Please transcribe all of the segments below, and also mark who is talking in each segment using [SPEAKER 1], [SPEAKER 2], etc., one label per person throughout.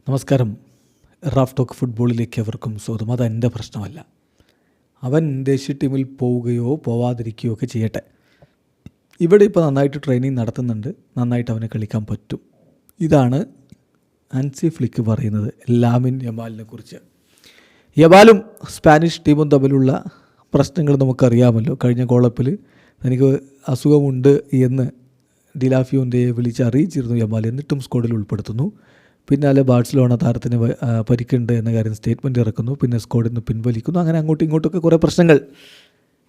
[SPEAKER 1] നമസ്കാരം. Raf talk ഫുട്ബോളിലേക്ക് അവർക്കും സ്വാഗതം. അതെൻ്റെ പ്രശ്നമല്ല. അവൻ ദേശീയ ടീമിൽ പോവുകയോ പോവാതിരിക്കുകയോ ഒക്കെ ചെയ്യട്ടെ. ഇവിടെ ഇപ്പോൾ നന്നായിട്ട് ട്രെയിനിങ് നടത്തുന്നുണ്ട്, നന്നായിട്ട് അവനെ കളിക്കാൻ പറ്റും. ഇതാണ് ഹൻസി ഫ്ലിക്ക് പറയുന്നത് ലാമിൻ യമാലിനെ കുറിച്ച്. യമാലും സ്പാനിഷ് ടീമും തമ്മിലുള്ള പ്രശ്നങ്ങൾ നമുക്കറിയാമല്ലോ. കഴിഞ്ഞ കോളപ്പിൽ തനിക്ക് അസുഖമുണ്ട് എന്ന് ഡിലാഫിയോൻ്റെ വിളിച്ചറിയിച്ചിരുന്നു യമാൽ. എന്നിട്ടും സ്ക്വാഡിൽ ഉൾപ്പെടുത്തുന്നു. പിന്നാലെ ബാഴ്സലോണ താരത്തിന് പരിക്കുണ്ട് എന്ന കാര്യം സ്റ്റേറ്റ്മെൻറ്റ് ഇറക്കുന്നു. പിന്നെ സ്ക്വാഡിൽ നിന്ന് പിൻവലിക്കുന്നു. അങ്ങനെ അങ്ങോട്ടും ഇങ്ങോട്ടൊക്കെ കുറേ പ്രശ്നങ്ങൾ.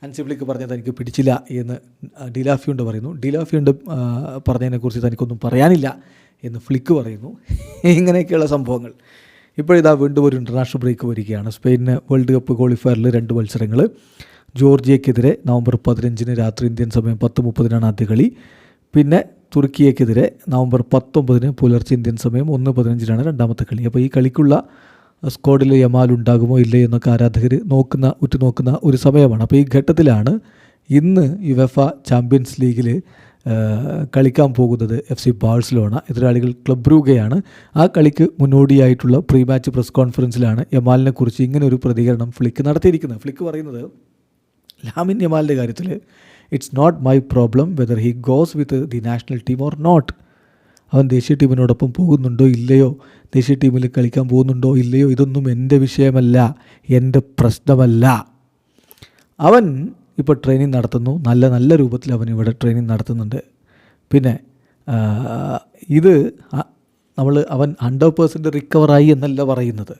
[SPEAKER 1] ഹൻസി ഫ്ലിക്ക് പറഞ്ഞാൽ തനിക്ക് പിടിച്ചില്ല എന്ന് ഡിലാഫിയോണ്ട് പറയുന്നു. ഡിലാഫിയോണ്ട് പറഞ്ഞതിനെക്കുറിച്ച് തനിക്കൊന്നും പറയാനില്ല എന്ന് ഫ്ലിക്ക് പറയുന്നു. ഇങ്ങനെയൊക്കെയുള്ള സംഭവങ്ങൾ. ഇപ്പോഴിതാ വീണ്ടും ഒരു ഇൻ്റർനാഷണൽ ബ്രേക്ക് വരികയാണ്. സ്പെയിനിന് വേൾഡ് കപ്പ് ക്വാളിഫയറിൽ 2 മത്സരങ്ങൾ. ജോർജിയക്കെതിരെ നവംബർ 15 രാത്രി ഇന്ത്യൻ സമയം 10:30 ആദ്യ കളി. പിന്നെ തുർക്കിയക്കെതിരെ നവംബർ 19 പുലർച്ചെ ഇന്ത്യൻ സമയം 1:15 രണ്ടാമത്തെ കളി. അപ്പോൾ ഈ കളിക്കുള്ള സ്ക്വാഡിൽ യമാൽ ഉണ്ടാകുമോ ഇല്ലേ എന്നൊക്കെ ആരാധകർ ഉറ്റുനോക്കുന്ന ഒരു സമയമാണ്. അപ്പോൾ ഈ ഘട്ടത്തിലാണ് ഇന്ന് യുവേഫ ചാമ്പ്യൻസ് ലീഗിൽ കളിക്കാൻ പോകുന്നത് FC ബാഴ്സലോണ. എതിരാളികൾ ക്ലബ് ബ്രൂഗയാണ്. ആ കളിക്ക് മുന്നോടിയായിട്ടുള്ള പ്രീ മാച്ച് പ്രസ് കോൺഫറൻസിലാണ് യമാലിനെ കുറിച്ച് ഇങ്ങനെ ഒരു പ്രതികരണം ഫ്ലിക്ക് നടത്തിയിരിക്കുന്നത്. ഫ്ലിക്ക് പറയുന്നത് ലാമിൻ യമാലിൻ്റെ കാര്യത്തിൽ it's not my problem whether he goes with the national team or not. അവൻ ദേശീയ ടീമിനോടൊപ്പം പോകുന്നുണ്ടോ ഇല്ലയോ, ദേശീയ ടീമിൽ കളിക്കാൻ പോകുന്നുണ്ടോ ഇല്ലയോ, ഇതൊന്നും എൻ്റെ വിഷയമല്ല, എൻ്റെ പ്രശ്നമല്ല. അവൻ ഇപ്പോൾ ട്രെയിനിങ് നടത്തുന്നു. നല്ല രൂപത്തിൽ അവൻ ഇവിടെ ട്രെയിനിങ് നടത്തുന്നുണ്ട്. പിന്നെ ഇത് അവൻ 100% റിക്കവറായി എന്നല്ല പറയുന്നത്,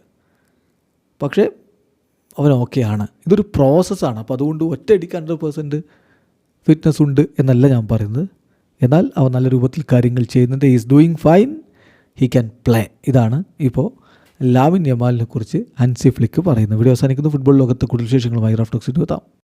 [SPEAKER 1] പക്ഷേ അവൻ ഓക്കെയാണ്. ഇതൊരു പ്രോസസ്സാണ്. അപ്പോൾ അതുകൊണ്ട് ഒറ്റയടിക്ക് 100% ഫിറ്റ്നസ് ഉണ്ട് എന്നല്ല ഞാൻ പറയുന്നത്. എന്നാൽ അവൻ നല്ല രൂപത്തിൽ കാര്യങ്ങൾ ചെയ്യുന്നുണ്ട്. Is doing fine, he can play. ഇതാണ് ഇപ്പോൾ ലാമിൻ യമാലിനെ കുറിച്ച് ഹൻസി ഫ്ലിക്ക് പറയുന്നത്. വീഡിയോ അവസാനിക്കുന്നു. ഫുട്ബോൾ ലോകത്ത് കൂടുതൽ വിശേഷങ്ങളുമായി റാഫ് ടോക്സിന് എത്താം.